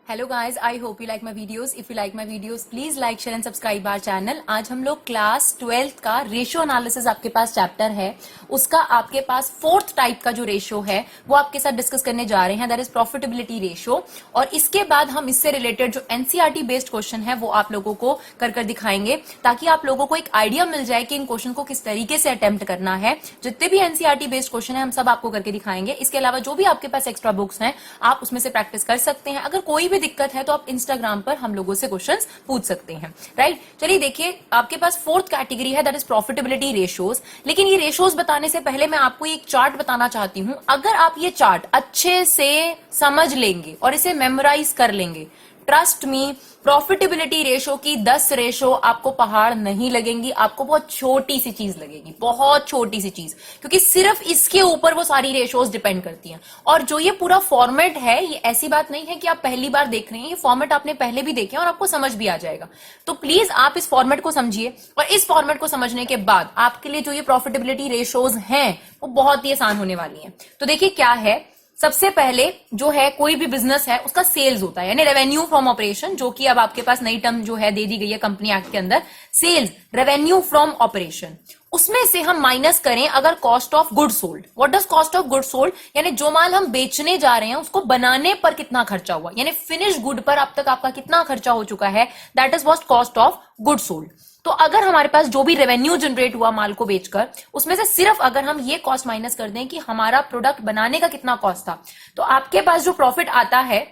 Hello guys, I hope you like my videos. If you like my videos please like share and subscribe our channel. आज हम लोग class 12th का ratio analysis आपके पास chapter है, उसका आपके पास fourth type का जो रेशियो है वो आपके साथ डिस्कस करने जा रहे हैं, दैट इज प्रॉफिटेबिलिटी रेशियो. और इसके बाद हम इससे रिलेटेड जो एनसीईआरटी बेस्ड क्वेश्चन है वो आप लोगों को कर दिखाएंगे, ताकि आप लोगों को एक आइडिया मिल जाए कि इन क्वेश्चन को किस तरीके से अटेम्प्ट करना है. जितने भी एनसीईआरटी बेस्ड क्वेश्चन है हम सब आपको करके दिखाएंगे. इसके अलावा जो भी आपके पास एक्स्ट्रा बुक्स हैं आप उसमें से प्रैक्टिस कर सकते हैं. अगर कोई भी दिक्कत है तो आप इंस्टाग्राम पर हम लोगों से क्वेश्चंस पूछ सकते हैं. राइट, चलिए देखिए, आपके पास फोर्थ कैटेगरी है दैट इज प्रॉफिटेबिलिटी रेशियोज. लेकिन ये रेशियोज बताने से पहले मैं आपको एक चार्ट बताना चाहती हूं. अगर आप ये चार्ट अच्छे से समझ लेंगे और इसे मेमोराइज कर लेंगे, ट्रस्ट मी, प्रॉफिटेबिलिटी रेशो की 10 रेशो आपको पहाड़ नहीं लगेंगी, आपको बहुत छोटी सी चीज लगेगी, बहुत छोटी सी चीज, क्योंकि सिर्फ इसके ऊपर वो सारी रेशोज डिपेंड करती हैं. और जो ये पूरा फॉर्मेट है, ये ऐसी बात नहीं है कि आप पहली बार देख रहे हैं, ये फॉर्मेट आपने पहले भी देखे और आपको समझ भी आ जाएगा. तो प्लीज आप इस फॉर्मेट को समझिए, और इस फॉर्मेट को समझने के बाद आपके लिए जो ये प्रॉफिटेबिलिटी रेशोज हैं वो बहुत ही आसान होने वाली है. तो देखिए क्या है, सबसे पहले जो है, कोई भी बिजनेस है उसका सेल्स होता है, यानी रेवेन्यू फ्रॉम ऑपरेशन, जो कि अब आपके पास नई टर्म जो है दे दी गई है कंपनी एक्ट के अंदर, सेल्स रेवेन्यू फ्रॉम ऑपरेशन. उसमें से हम माइनस करें अगर cost of good sold. What does cost of good sold? यानी जो माल हम बेचने जा रहे हैं उसको बनाने पर कितना खर्चा हुआ, यानी फिनिश गुड पर अब तक आपका कितना खर्चा हो चुका है, that is what cost of good sold. तो अगर हमारे पास जो भी रेवेन्यू जनरेट हुआ माल को बेचकर, उसमें से सिर्फ अगर हम ये कॉस्ट माइनस कर दें कि हमारा प्रोडक्ट बनाने का कितना कॉस्ट था, तो आपके पास जो प्रॉफिट आता है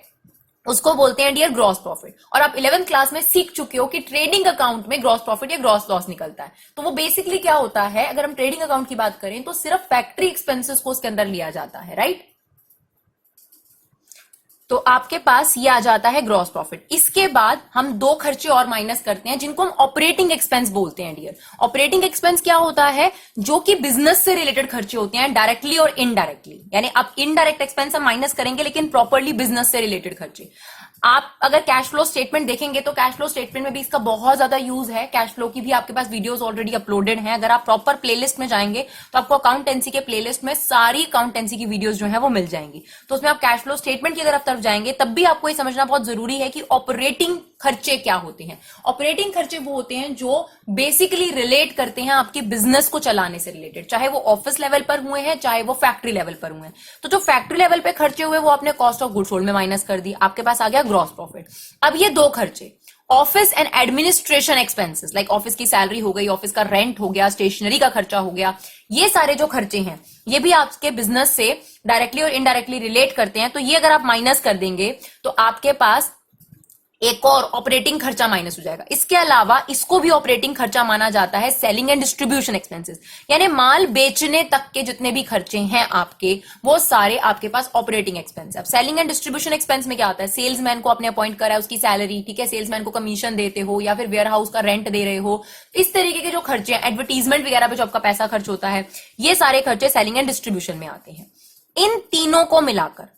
उसको बोलते हैं डियर ग्रॉस प्रॉफिट. और आप 11th क्लास में सीख चुके हो कि ट्रेडिंग अकाउंट में ग्रॉस प्रॉफिट या ग्रॉस लॉस निकलता है. तो वो बेसिकली क्या होता है, अगर हम ट्रेडिंग अकाउंट की बात करें तो सिर्फ फैक्ट्री एक्सपेंसेस को उसके अंदर लिया जाता है. राइट, तो आपके पास ये आ जाता है ग्रॉस प्रॉफिट. इसके बाद हम दो खर्चे और माइनस करते हैं जिनको हम ऑपरेटिंग एक्सपेंस बोलते हैं. डियर, ऑपरेटिंग एक्सपेंस क्या होता है? जो कि बिजनेस से रिलेटेड खर्चे होते हैं, डायरेक्टली और इनडायरेक्टली. यानी अब इनडायरेक्ट एक्सपेंस हम माइनस करेंगे, लेकिन प्रॉपरली बिजनेस से रिलेटेड खर्चे. आप अगर कैश फ्लो स्टेटमेंट देखेंगे तो कैश फ्लो स्टेटमेंट में भी इसका बहुत ज्यादा यूज है. कैश फ्लो की भी आपके पास वीडियोस ऑलरेडी अपलोडेड हैं. अगर आप प्रॉपर प्लेलिस्ट में जाएंगे तो आपको अकाउंटेंसी के प्लेलिस्ट में सारी अकाउंटेंसी की वीडियोस जो है वो मिल जाएंगी. तो उसमें आप कैश फ्लो स्टेटमेंट की तरफ जाएंगे तब भी आपको ये समझना बहुत जरूरी है कि ऑपरेटिंग खर्चे क्या होते हैं. ऑपरेटिंग खर्चे वो होते हैं जो बेसिकली रिलेट करते हैं आपके बिजनेस को चलाने से रिलेटेड, चाहे वो ऑफिस लेवल पर हुए हैं चाहे वो फैक्ट्री लेवल पर हुए हैं. तो जो फैक्ट्री लेवल पे खर्चे हुए वो आपने कॉस्ट ऑफ गुड्स सोल्ड में माइनस कर दी, आपके पास आ गया ग्रॉस प्रॉफिट. अब ये दो खर्चे, office and administration expenses, like office की सैलरी हो गई, ऑफिस का रेंट हो गया, स्टेशनरी का खर्चा हो गया, ये सारे जो खर्चे हैं ये भी आपके बिजनेस से डायरेक्टली और इनडायरेक्टली रिलेट करते हैं. तो ये अगर आप माइनस कर देंगे तो आपके पास एक और ऑपरेटिंग खर्चा माइनस हो जाएगा. इसके अलावा इसको भी ऑपरेटिंग खर्चा माना जाता है सेलिंग एंड डिस्ट्रीब्यूशन एक्सपेंसेस, यानी माल बेचने तक के जितने भी खर्चे हैं आपके, वो सारे आपके पास ऑपरेटिंग एक्सपेंस है. अब सेलिंग एंड डिस्ट्रीब्यूशन एक्सपेंस में क्या आता है? सेल्समैन को आपने अपॉइंट करा है, उसकी सैलरी, ठीक है, सेल्समैन को कमीशन देते हो या फिर वेयर हाउस का रेंट दे रहे हो, इस तरीके के जो खर्चे हैं, एडवर्टीजमेंट वगैरह पे जो आपका पैसा खर्च होता है, ये सारे खर्चे सेलिंग एंड डिस्ट्रीब्यूशन में आते हैं. इन तीनों को मिलाकर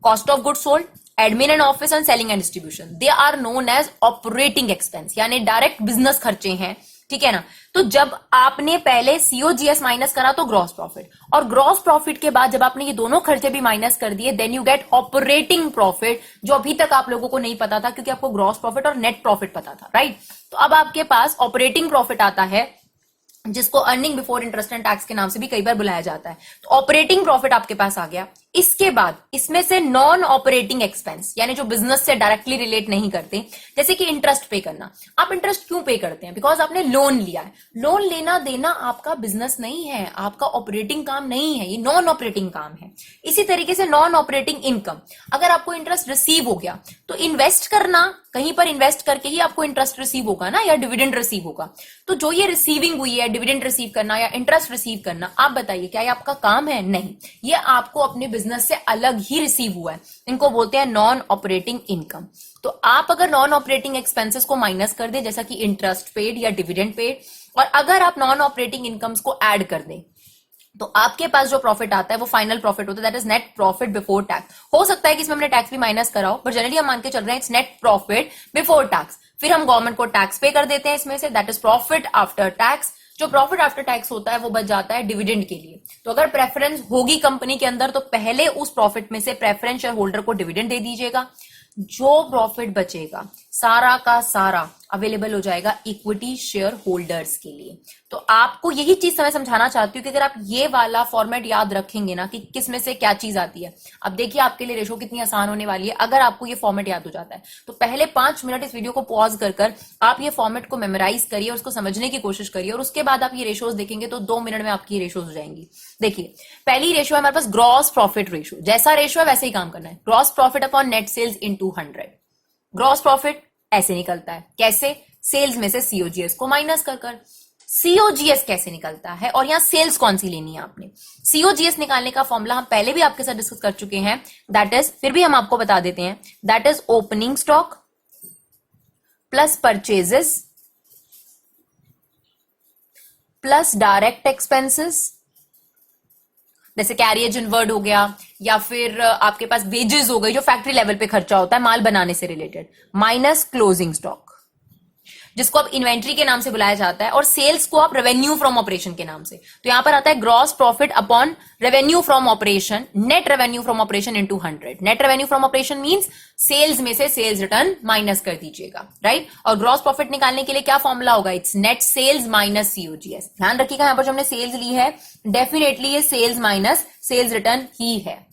cost of goods sold, admin and office and selling and distribution, they are known as operating expense, यानी डायरेक्ट बिजनेस खर्चे हैं. ठीक है ना. तो जब आपने पहले सीओजीएस माइनस करा तो ग्रॉस प्रॉफिट, और ग्रॉस प्रॉफिट के बाद जब आपने ये दोनों खर्चे भी माइनस कर दिए, then you get operating profit, जो अभी तक आप लोगों को नहीं पता था क्योंकि आपको ग्रॉस प्रॉफिट और नेट प्रॉफिट पता था. राइट, तो अब आपके पास ऑपरेटिंग प्रॉफिट आता है, जिसको earning before interest and tax के नाम से भी कई बार बुलाया जाता है. तो ऑपरेटिंग प्रॉफिट आपके पास आ गया. इसके बाद इसमें से नॉन ऑपरेटिंग एक्सपेंस, यानी जो बिजनेस से डायरेक्टली रिलेट नहीं करते, जैसे कि इंटरेस्ट पे करना. आप इंटरेस्ट क्यों पे करते हैं? बिकॉज आपने लोन लिया है. लोन लेना देना आपका बिजनेस नहीं है, आपका ऑपरेटिंग काम नहीं है, ये नॉन ऑपरेटिंग काम है. इसी तरीके से नॉन ऑपरेटिंग इनकम, अगर आपको इंटरेस्ट रिसीव हो गया तो इन्वेस्ट करना, कहीं पर इन्वेस्ट करके ही आपको इंटरेस्ट रिसीव होगा ना, या डिविडेंड रिसीव होगा. तो जो ये रिसीविंग हुई है, डिविडेंड रिसीव करना या इंटरेस्ट रिसीव करना, आप बताइए क्या ये आपका काम है? नहीं, ये आपको अपने बिजनेस से अलग ही रिसीव हुआ है. इनको बोलते हैं नॉन ऑपरेटिंग इनकम. तो आप अगर नॉन ऑपरेटिंग एक्सपेंसेस को माइनस कर दें, जैसा कि इंटरेस्ट पेड या डिविडेंड पेड, और अगर आप नॉन ऑपरेटिंग इनकम्स को ऐड कर दें, तो आपके पास जो प्रॉफिट आता है वो फाइनल प्रॉफिट होता है, that is net profit before tax. हो सकता है कि इसमें हमने टैक्स भी माइनस करा हो, पर जनरली हम मान के चल रहे हैं it's net profit before tax. फिर हम गवर्नमेंट को टैक्स पे कर देते हैं इसमें से, that is profit after tax. जो प्रॉफिट आफ्टर टैक्स होता है वो बच जाता है डिविडेंड के लिए. तो अगर प्रेफरेंस होगी कंपनी के अंदर तो पहले उस प्रॉफिट में से प्रेफरेंस शेयर होल्डर को डिविडेंड दे दीजिएगा. जो प्रॉफिट बचेगा सारा का सारा अवेलेबल हो जाएगा इक्विटी शेयर होल्डर्स के लिए। तो आपको यही चीज मैं समझाना चाहती हूँ कि अगर आप ये वाला फॉर्मेट याद रखेंगे ना कि किस में से क्या चीज आती है, अब देखिए आपके लिए रेशो कितनी आसान होने वाली है अगर आपको ये फॉर्मेट याद हो जाता है। तो पहले 5 मिनट इस वीडियो को पॉज कर आप ये फॉर्मेट को मेमोराइज करिए और उसको समझने की कोशिश करिए, और उसके बाद आप ये रेशोज देखेंगे तो 2 मिनट में आपकी रेशोज हो जाएंगी। देखिए पहली रेशो है हमारे पास ग्रॉस प्रॉफिट रेशो। जैसा रेशो है वैसे ही काम करना है। Gross profit upon net sales into 100। Gross profit ऐसे निकलता है, कैसे? सेल्स में से सीओजीएस को माइनस कर। सीओजीएस कैसे निकलता है और यहां सेल्स कौन सी लेनी है आपने? सीओजीएस निकालने का फॉर्मूला हम पहले भी आपके साथ डिस्कस कर चुके हैं, दैट इज, फिर भी हम आपको बता देते हैं, that is opening stock plus purchases plus direct expenses, जैसे कैरियज इनवर्ड हो गया, या फिर आपके पास वेजेस हो गई जो फैक्ट्री लेवल पे खर्चा होता है माल बनाने से रिलेटेड, माइनस क्लोजिंग स्टॉक जिसको आप इन्वेंट्री के नाम से बुलाया जाता है, और सेल्स को आप रेवेन्यू फ्रॉम ऑपरेशन के नाम से। तो यहां पर आता है gross profit upon revenue from operation, net revenue from operation into 100। Net revenue from operation means sales में से सेल्स रिटर्न माइनस कर दीजिएगा, राइट। और ग्रॉस प्रॉफिट निकालने के लिए क्या फॉर्मूला होगा? It's net sales minus COGS. ध्यान रखिएगा यहां पर जो हमने सेल्स ली है डेफिनेटली ये सेल्स माइनस सेल्स रिटर्न ही है,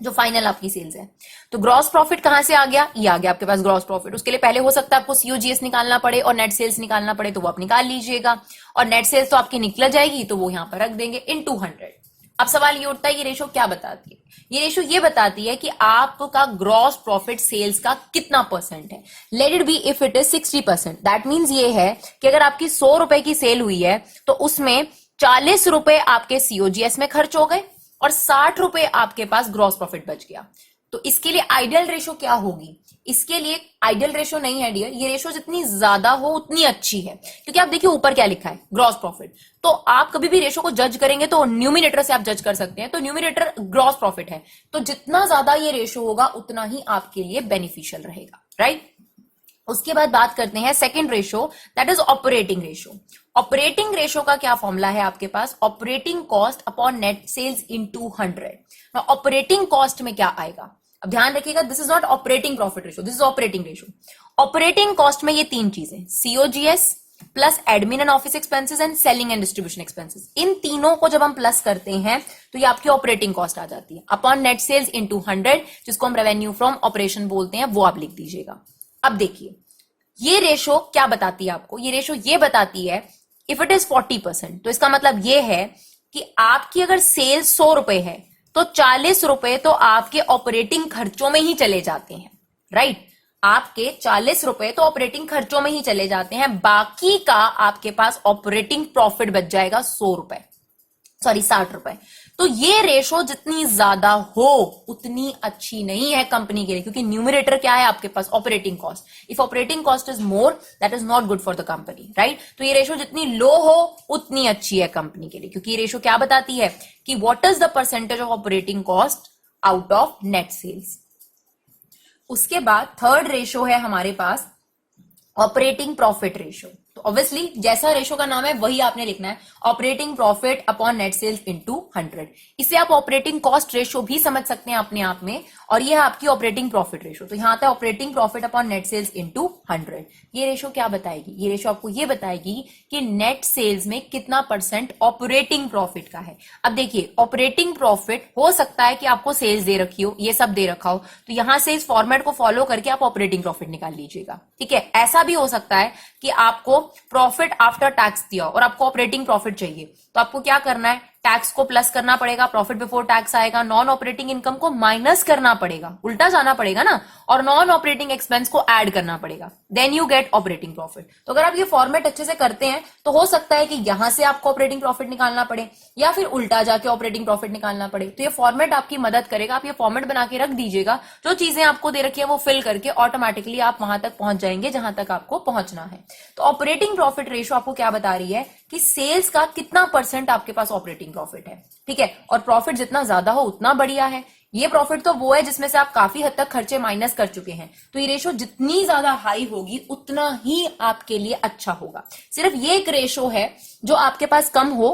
जो फाइनल आपकी सेल्स है। तो ग्रॉस प्रॉफिट कहां से आ गया? ये आ गया आपके पास ग्रॉस प्रॉफिट। उसके लिए पहले हो सकता है आपको सीओजीएस निकालना पड़े और नेट सेल्स निकालना पड़े, तो वो आप निकाल लीजिएगा। और नेट सेल्स तो आपकी निकल जाएगी तो वो यहां पर रख देंगे इनटू 100। अब सवाल ये उठता है ये रेशो क्या बताती है? ये रेशो ये बताती है कि आपका ग्रॉस प्रॉफिट सेल्स का कितना परसेंट है। Let it be if it is 60%, that means ये है कि अगर आपकी 100 रुपए की सेल हुई है तो उसमें 40 रुपए आपके सीओजीएस में खर्च हो गए और 60 रुपए आपके पास ग्रॉस प्रॉफिट बच गया। तो इसके लिए आइडियल रेशो क्या होगी? इसके लिए आइडियल रेशो नहीं है डियर, ये रेशो जितनी ज्यादा हो उतनी अच्छी है, क्योंकि आप देखिए ऊपर क्या लिखा है, ग्रॉस प्रॉफिट। तो आप कभी भी रेशो को जज करेंगे तो न्यूमिनेटर से आप जज कर सकते हैं, तो न्यूमिनेटर ग्रॉस प्रॉफिट है, तो जितना ज्यादा ये रेशो होगा उतना ही आपके लिए बेनिफिशियल रहेगा, राइट। उसके बाद बात करते हैं second ratio, that is operating ratio. Operating ratio का क्या फॉर्मूला है आपके पास? Operating cost upon net sales into 100। Operating cost में क्या आएगा? अब ध्यान रखिएगा, this is not operating profit ratio, this is operating ratio. Operating cost में ये 3 चीजें, COGS plus admin and office expenses and selling and distribution expenses, इन तीनों को जब हम प्लस करते हैं तो ये आपकी ऑपरेटिंग कॉस्ट आ जाती है अपॉन नेट सेल्स इनटू 100, जिसको हम रेवेन्यू फ्रॉम ऑपरेशन बोलते हैं, वो आप लिख दीजिएगा। अब देखिए ये रेशो क्या बताती है आपको? ये रेशो ये बताती है इफ इट इज 40%, तो इसका मतलब ये है कि आपकी अगर सेल्स 100 रुपए है तो 40 रुपए तो आपके ऑपरेटिंग खर्चों में ही चले जाते हैं, राइट। आपके 40 रुपए तो ऑपरेटिंग खर्चों में ही चले जाते हैं, बाकी का आपके पास ऑपरेटिंग प्रॉफिट बच जाएगा 100 रुपए, सॉरी 60 रुपए। तो ये रेशो जितनी ज्यादा हो उतनी अच्छी नहीं है कंपनी के लिए, क्योंकि न्यूमरेटर क्या है आपके पास? Operating cost. If operating cost is more that is not good for the company, right. तो ये रेशो जितनी लो हो उतनी अच्छी है कंपनी के लिए, क्योंकि ये रेशो क्या बताती है कि what is the percentage of operating cost out of net sales. उसके बाद थर्ड रेशो है हमारे पास ऑपरेटिंग प्रॉफिट रेशो। तो ऑब्वियसली जैसा रेशो का नाम है वही आपने लिखना है, operating profit upon net sales into 100। इसे आप ऑपरेटिंग कॉस्ट रेशो भी समझ सकते हैं अपने आप में, और ये है आपकी ऑपरेटिंग प्रॉफिट रेशो। तो यहां आता है operating profit upon net sales into 100। ये रेशो क्या बताएगी? ये रेशो आपको ये बताएगी कि नेट सेल्स में कितना परसेंट ऑपरेटिंग प्रॉफिट का है। अब देखिए ऑपरेटिंग प्रॉफिट हो सकता है कि आपको सेल्स दे रखी हो, ये सब दे रखा हो, तो यहां से इस फॉर्मेट को फॉलो करके आप ऑपरेटिंग प्रॉफिट निकाल लीजिएगा, ठीक है। ऐसा भी हो सकता है कि आपको प्रॉफिट आफ्टर टैक्स दिया और आपको ऑपरेटिंग प्रॉफिट चाहिए, तो आपको क्या करना है? टैक्स को प्लस करना पड़ेगा, प्रॉफिट बिफोर टैक्स आएगा, नॉन ऑपरेटिंग इनकम को माइनस करना पड़ेगा, उल्टा जाना पड़ेगा ना, और नॉन ऑपरेटिंग एक्सपेंस को ऐड करना पड़ेगा, then you get operating profit. तो अगर आप ये फॉर्मेट अच्छे से करते हैं तो हो सकता है कि यहां से आपको ऑपरेटिंग प्रॉफिट निकालना पड़े या फिर उल्टा जाके ऑपरेटिंग प्रॉफिट निकालना पड़े। तो ये फॉर्मेट आपकी मदद करेगा, आप ये फॉर्मेट बना के रख दीजिएगा, जो चीजें आपको दे रखी है वो फिल करके ऑटोमेटिकली आप वहां तक पहुंच जाएंगे जहां तक आपको पहुंचना है। तो ऑपरेटिंग प्रॉफिट रेशो आपको क्या बता रही है कि सेल्स का कितना परसेंट आपके पास ऑपरेटिंग प्रॉफिट है, ठीक है। और प्रॉफिट जितना ज्यादा हो उतना बढ़िया है। ये प्रॉफिट तो वो है जिसमें से आप काफी हद तक खर्चे माइनस कर चुके हैं, तो ये रेशो जितनी ज्यादा हाई होगी उतना ही आपके लिए अच्छा होगा। सिर्फ ये एक रेशो है जो आपके पास कम हो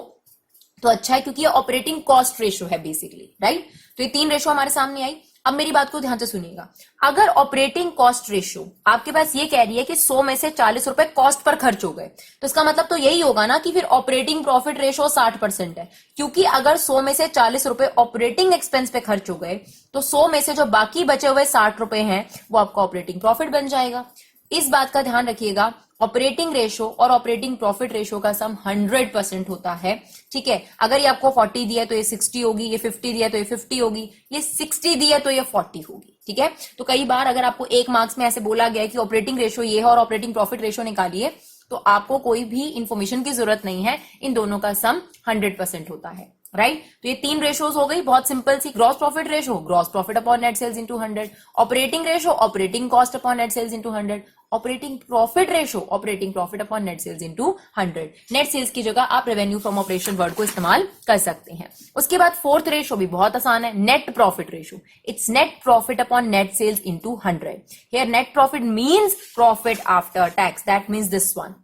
तो अच्छा है, क्योंकि ये ऑपरेटिंग कॉस्ट रेशो है बेसिकली, राइट। तो ये 3 रेशो हमारे सामने आई। अब मेरी बात को ध्यान से सुनिएगा, अगर ऑपरेटिंग कॉस्ट रेशियो आपके पास ये कह रही है कि 100 में से 40 रुपए कॉस्ट पर खर्च हो गए, तो इसका मतलब तो यही होगा ना कि फिर ऑपरेटिंग प्रॉफिट रेशियो 60% है, क्योंकि अगर 100 में से 40 रुपए ऑपरेटिंग एक्सपेंस पे खर्च हो गए तो 100 में से जो बाकी बचे हुए 60 रुपए हैं वो आपका ऑपरेटिंग प्रॉफिट बन जाएगा। इस बात का ध्यान रखिएगा, ऑपरेटिंग रेशो और ऑपरेटिंग प्रॉफिट रेशो का सम 100% होता है। ठीक है, अगर ये आपको 40 दिया तो ये 60 होगी, ये 50 दिया तो ये 50 होगी, ये 60 दिया तो ये 40 होगी। ठीक है, तो कई बार अगर आपको 1 मार्क्स में ऐसे बोला गया कि ऑपरेटिंग रेशो ये है और ऑपरेटिंग प्रॉफिट रेशो निकालिए, तो आपको कोई भी इंफॉर्मेशन की जरूरत नहीं है, इन दोनों का सम 100% होता है। राइट, तो ये 3 रेशोज हो गई, बहुत सिंपल सी। Gross profit ratio, gross profit upon net sales into 100। Operating ratio, operating cost upon net sales into 100। Operating profit ratio, operating profit upon net sales into 100। Net sales की जगह आप revenue from operation word को इस्तेमाल कर सकते हैं। उसके बाद फोर्थ रेशो भी बहुत आसान है, net profit ratio. It's net profit upon net sales into 100। Here net profit means profit after tax, that means this one,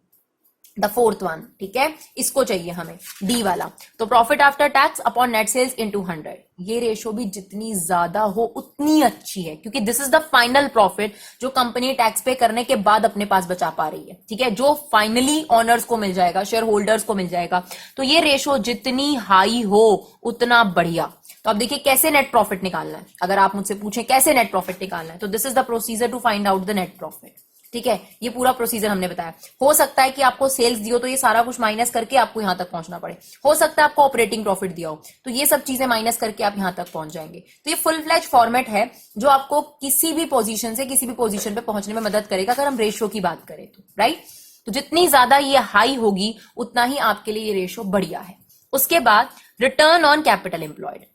the fourth one. ठीक है, इसको चाहिए हमें, डी वाला। तो profit after tax upon net sales into 100। ये ratio भी जितनी ज्यादा हो उतनी अच्छी है, क्योंकि this is the final profit जो कंपनी टैक्स पे करने के बाद अपने पास बचा पा रही है। ठीक है, जो फाइनली ऑनर्स को मिल जाएगा, शेयर होल्डर्स को मिल जाएगा। तो ये रेशो जितनी हाई हो उतना बढ़िया। तो अब देखिए कैसे नेट प्रॉफिट निकालना है, अगर आप मुझसे पूछें कैसे नेट प्रॉफिट निकालना है, तो this is the procedure to find out the net profit. ठीक है, ये पूरा प्रोसीजर हमने बताया। हो सकता है कि आपको सेल्स दियो तो ये सारा कुछ माइनस करके आपको यहां तक पहुंचना पड़े, हो सकता है आपको ऑपरेटिंग प्रॉफिट दिया हो तो ये सब चीजें माइनस करके आप यहां तक पहुंच जाएंगे। तो ये फुल फ्लैज फॉर्मेट है जो आपको किसी भी पोजीशन से किसी भी पोजीशन पे पहुंचने में मदद करेगा, अगर हम रेशियो की बात करें तो। राइट, तो जितनी ज्यादा ये हाई होगी उतना ही आपके लिए ये रेशियो बढ़िया है। उसके बाद रिटर्न ऑन कैपिटल एम्प्लॉयड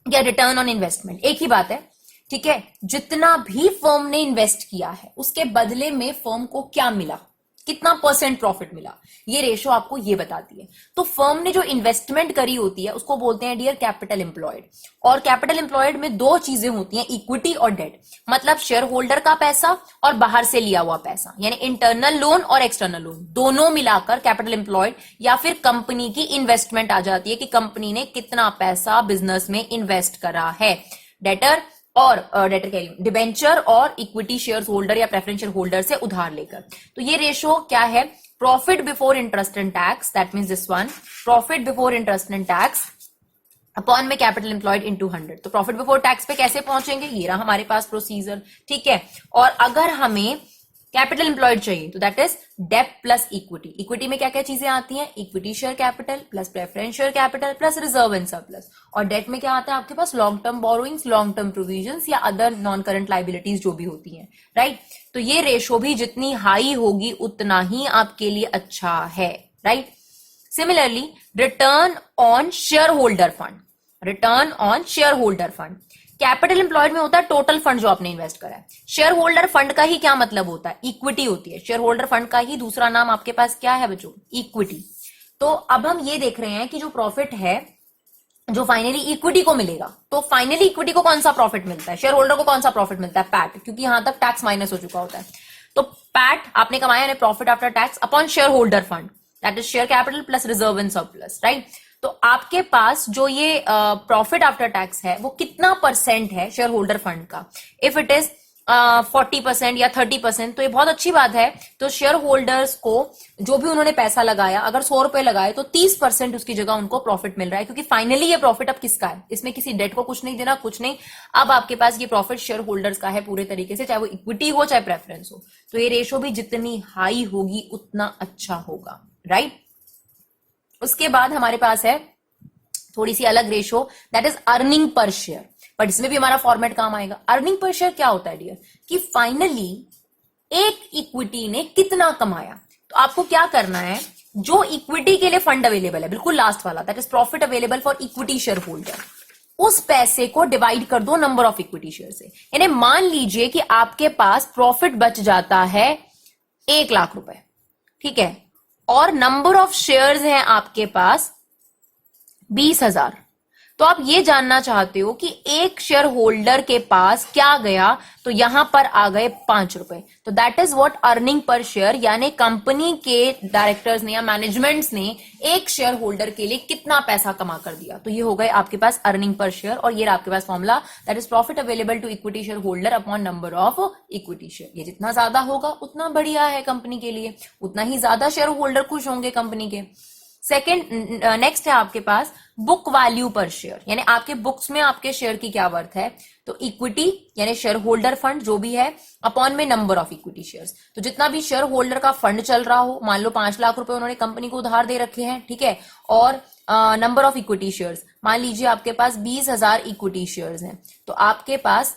या रिटर्न ऑन इन्वेस्टमेंट, एक ही बात है। ठीक है, जितना भी फर्म ने इन्वेस्ट किया है उसके बदले में फर्म को क्या मिला, कितना परसेंट प्रॉफिट मिला, ये रेशो आपको ये बताती है। तो फर्म ने जो इन्वेस्टमेंट करी होती है उसको बोलते हैं डियर कैपिटल एम्प्लॉयड। और कैपिटल एम्प्लॉयड में 2 चीजें होती हैं, इक्विटी और डेट। मतलब शेयर होल्डर का पैसा और बाहर से लिया हुआ पैसा, यानी इंटरनल लोन और एक्सटर्नल लोन, दोनों मिलाकर कैपिटल एम्प्लॉयड या फिर कंपनी की इन्वेस्टमेंट आ जाती है कि कंपनी ने कितना पैसा बिजनेस में इन्वेस्ट करा है। डेटर और डेटर कह रही डिबेंचर और इक्विटी शेयर होल्डर या प्रेफरेंशियल होल्डर से उधार लेकर। तो ये रेशो क्या है, profit before interest and tax, that means this one, profit before interest and tax upon में कैपिटल एम्प्लॉयड इनटू 100। तो प्रॉफिट बिफोर टैक्स पे कैसे पहुंचेंगे, ये रहा हमारे पास प्रोसीजर। ठीक है, और अगर हमें कैपिटल एम्प्लॉयड चाहिए तो that is debt plus equity. Equity में क्या क्या चीजें आती हैं, equity share capital plus preference share capital plus reserve and surplus. और डेट में क्या आता है आपके पास, long term borrowings, long term provisions या अदर नॉन करंट लाइबिलिटीज जो भी होती हैं। राइट, तो ये रेशो भी जितनी हाई होगी उतना ही आपके लिए अच्छा है। Right, similarly return on share holder fund, return on share holder fund. Capital employed में होता है टोटल फंड जो आपने इन्वेस्ट करा है। शेयर होल्डर फंड का ही क्या मतलब होता है, इक्विटी होती है। शेयर होल्डर फंड का ही दूसरा नाम आपके पास क्या है बच्चों, इक्विटी। तो अब हम ये देख रहे हैं कि जो प्रॉफिट है जो फाइनली इक्विटी को मिलेगा, तो फाइनली इक्विटी को कौन सा प्रॉफिट मिलता है, शेयर होल्डर को कौन सा प्रॉफिट मिलता है, पैट, क्योंकि यहां तक टैक्स माइनस हो चुका होता है। तो पैट आपने कमाया profit after tax upon share holder fund, that is share capital plus reserve and surplus. Right, तो आपके पास जो ये प्रॉफिट आफ्टर टैक्स है वो कितना परसेंट है शेयर होल्डर फंड का, इफ इट इज 40% या 30%, तो ये बहुत अच्छी बात है। तो शेयर होल्डर्स को जो भी उन्होंने पैसा लगाया, अगर 100 रुपए लगाए तो 30% उसकी जगह उनको प्रॉफिट मिल रहा है, क्योंकि फाइनली ये प्रॉफिट अब किसका है, इसमें किसी डेट को कुछ नहीं देना, कुछ नहीं। अब आपके पास ये प्रॉफिट शेयर होल्डर्स का है पूरे तरीके से, चाहे वो इक्विटी हो चाहे प्रेफरेंस हो। तो ये रेशो भी जितनी हाई होगी उतना अच्छा होगा। राइट, उसके बाद हमारे पास है थोड़ी सी अलग ratio, that is earning per share, but इसमें भी हमारा फॉर्मेट काम आएगा। अर्निंग पर शेयर क्या होता है डियर, कि फाइनली एक इक्विटी ने कितना कमाया। तो आपको क्या करना है, जो इक्विटी के लिए फंड अवेलेबल है, बिल्कुल लास्ट वाला, that is profit available for equity share holder, उस पैसे को डिवाइड कर दो नंबर ऑफ इक्विटी शेयर से। यानी मान लीजिए कि आपके पास प्रॉफिट बच जाता है 1 लाख रुपए, ठीक है, और नंबर ऑफ शेयर्स हैं आपके पास 20,000। तो आप ये जानना चाहते हो कि एक शेयर होल्डर के पास क्या गया, तो यहां पर आ गए 5 रुपए। तो that is what earning per share, यानी कंपनी के डायरेक्टर्स ने या मैनेजमेंट्स ने एक शेयर होल्डर के लिए कितना पैसा कमा कर दिया। तो ये हो गए आपके पास अर्निंग पर शेयर, और ये आपके पास formula, that is profit available to equity share holder upon number of equity share. ये जितना ज्यादा होगा उतना बढ़िया है कंपनी के लिए, उतना ही ज्यादा शेयर होल्डर खुश होंगे कंपनी के। सेकेंड, नेक्स्ट है आपके पास बुक वैल्यू पर शेयर, यानी आपके बुक्स में आपके शेयर की क्या वर्थ है। तो इक्विटी यानी शेयर होल्डर फंड जो भी है अपॉन में नंबर ऑफ इक्विटी शेयर्स। तो जितना भी शेयर होल्डर का फंड चल रहा हो, मान लो 5 लाख रुपए उन्होंने कंपनी को उधार दे रखे हैं, ठीक है, और नंबर ऑफ इक्विटी शेयर्स मान लीजिए आपके पास 20,000 इक्विटी शेयर्स हैं, तो आपके पास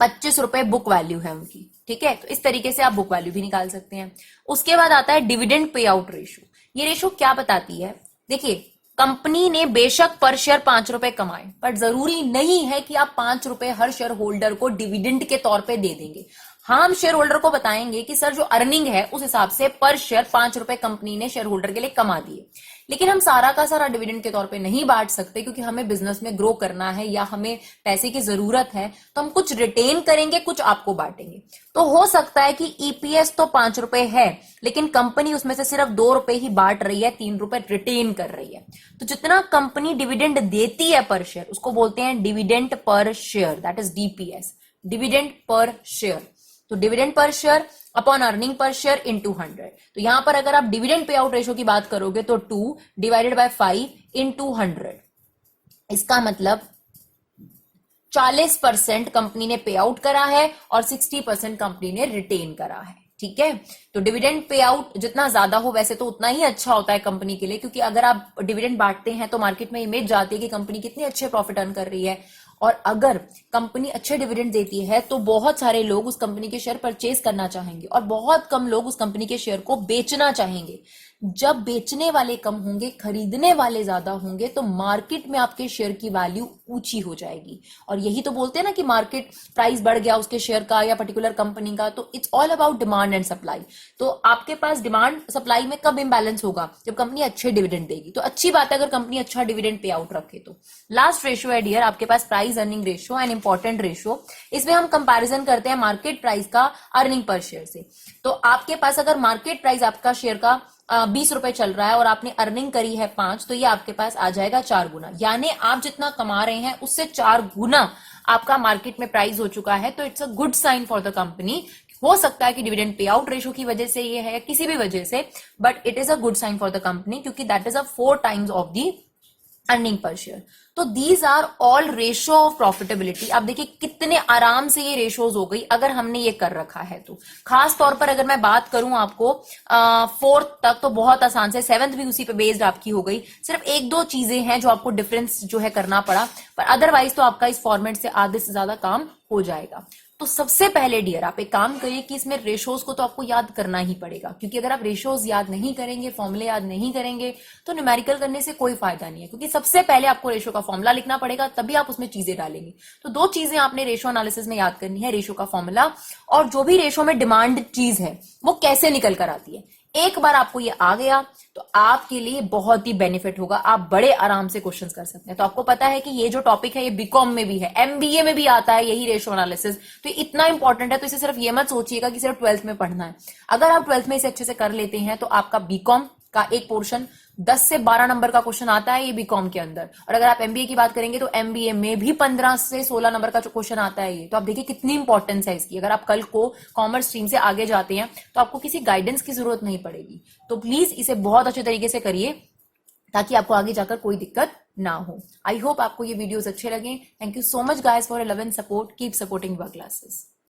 25 रुपए बुक वैल्यू है उनकी, ठीक है। तो इस तरीके से आप बुक वैल्यू भी निकाल सकते हैं। उसके बाद आता है डिविडेंड पे आउट रेशो। ये रेशो क्या बताती है, देखिए कंपनी ने बेशक पर शेयर 5 रुपए कमाए, पर जरूरी नहीं है कि आप 5 रुपए हर शेयर होल्डर को डिविडेंड के तौर पे दे देंगे। हाँ, हम शेयर होल्डर को बताएंगे कि सर जो अर्निंग है उस हिसाब से पर शेयर 5 रुपए कंपनी ने शेयर होल्डर के लिए कमा दिए, लेकिन हम सारा का सारा डिविडेंड के तौर पे नहीं बांट सकते, क्योंकि हमें बिजनेस में ग्रो करना है या हमें पैसे की जरूरत है, तो हम कुछ रिटेन करेंगे, कुछ आपको बांटेंगे। तो हो सकता है कि ईपीएस तो 5 रुपए है, लेकिन कंपनी उसमें से सिर्फ 2 रुपए ही बांट रही है, 3 रुपए रिटेन कर रही है। तो जितना कंपनी डिविडेंड देती है पर शेयर उसको बोलते हैं dividend per share, that is DPS, dividend per share. तो dividend per share upon earning per share into 100। तो यहां पर अगर आप डिविडेंड पे आउट रेशो की बात करोगे तो 2 डिवाइडेड बाय 5 इनटू 100, इसका मतलब 40% कंपनी ने पे आउट करा है और 60% कंपनी ने रिटेन करा है, ठीक है। तो डिविडेंड पे आउट जितना ज्यादा हो वैसे तो उतना ही अच्छा होता है कंपनी के लिए, क्योंकि अगर आप डिविडेंड बांटते हैं तो मार्केट में इमेज जाती है कि कंपनी कितने अच्छे प्रॉफिट अर्न कर रही है, और अगर कंपनी अच्छे डिविडेंड देती है तो बहुत सारे लोग उस कंपनी के शेयर परचेज करना चाहेंगे और बहुत कम लोग उस कंपनी के शेयर को बेचना चाहेंगे। जब बेचने वाले कम होंगे, खरीदने वाले ज्यादा होंगे, तो मार्केट में आपके शेयर की वैल्यू ऊंची हो जाएगी। और यही तो बोलते हैं ना कि मार्केट प्राइस बढ़ गया उसके शेयर का या पर्टिकुलर कंपनी का, तो it's all about demand and supply. तो आपके पास डिमांड सप्लाई में कब इंबैलेंस होगा, जब कंपनी अच्छे डिविडेंड देगी। तो अच्छी बात है अगर कंपनी अच्छा डिविडेंड पे आउट रखे। तो लास्ट रेशियो है डियर आपके पास price earning ratio, an important ratio. इसमें हम कंपैरिजन करते हैं मार्केट प्राइस का अर्निंग पर शेयर से। तो आपके पास अगर मार्केट प्राइस आपका शेयर का 20 रुपए चल रहा है और आपने अर्निंग करी है 5, तो ये आपके पास आ जाएगा 4 गुना, यानी आप जितना कमा रहे हैं उससे 4 गुना आपका मार्केट में प्राइस हो चुका है। तो it's a good sign for the company. हो सकता है कि डिविडेंड पे आउट रेशो की वजह से ये है, किसी भी वजह से, but it is a good sign for the company, क्योंकि that is a 4 times of the earning per share. तो these are all ratio of profitability. आप देखिए कितने आराम से ये रेशोज हो गई अगर हमने ये कर रखा है तो। खास तौर पर अगर मैं बात करूं आपको 4th तक तो बहुत आसान से, 7th भी उसी पे बेस्ड आपकी हो गई। सिर्फ 1-2 चीजें हैं जो आपको डिफरेंस जो है करना पड़ा, पर अदरवाइज तो आपका इस फॉर्मेट से आधे से ज्यादा काम हो जाएगा। तो सबसे पहले डियर आप एक काम करिए कि इसमें रेशोज को तो आपको याद करना ही पड़ेगा, क्योंकि अगर आप रेशोज याद नहीं करेंगे, फॉर्मूले याद नहीं करेंगे, तो न्यूमेरिकल करने से कोई फायदा नहीं है, क्योंकि सबसे पहले आपको रेशो का फॉर्मूला लिखना पड़ेगा, तभी आप उसमें चीजें डालेंगे। तो 2 चीजें आपने रेशो एनालिसिस में याद करनी है, रेशो का फॉर्मूला और जो भी रेशो में डिमांड चीज है वो कैसे निकल कर आती है। एक बार आपको ये आ गया तो आपके लिए बहुत ही बेनिफिट होगा, आप बड़े आराम से क्वेश्चंस कर सकते हैं। तो आपको पता है कि ये जो टॉपिक है ये बीकॉम में भी है, एमबीए में भी आता है यही रेशो एनालिसिस। तो इतना इंपॉर्टेंट है, तो इसे सिर्फ ये मत सोचिएगा कि सिर्फ 12th में पढ़ना है। अगर आप 12th में इसे अच्छे से कर लेते हैं तो आपका बीकॉम का एक पोर्शन 10 से 12 नंबर का क्वेश्चन आता है ये बीकॉम के अंदर, और अगर आप एमबीए की बात करेंगे तो एमबीए में भी 15 से 16 नंबर का जो क्वेश्चन आता है ये। तो आप देखिए कितनी इंपॉर्टेंस है इसकी। अगर आप कल को कॉमर्स स्ट्रीम से आगे जाते हैं तो आपको किसी गाइडेंस की जरूरत नहीं पड़ेगी। तो प्लीज इसे बहुत अच्छे तरीके से करिए ताकि आपको आगे जाकर कोई दिक्कत ना हो। आई होप आपको ये वीडियोस अच्छे लगे। Thank you so much guys for 11 support. Keep supporting your classes.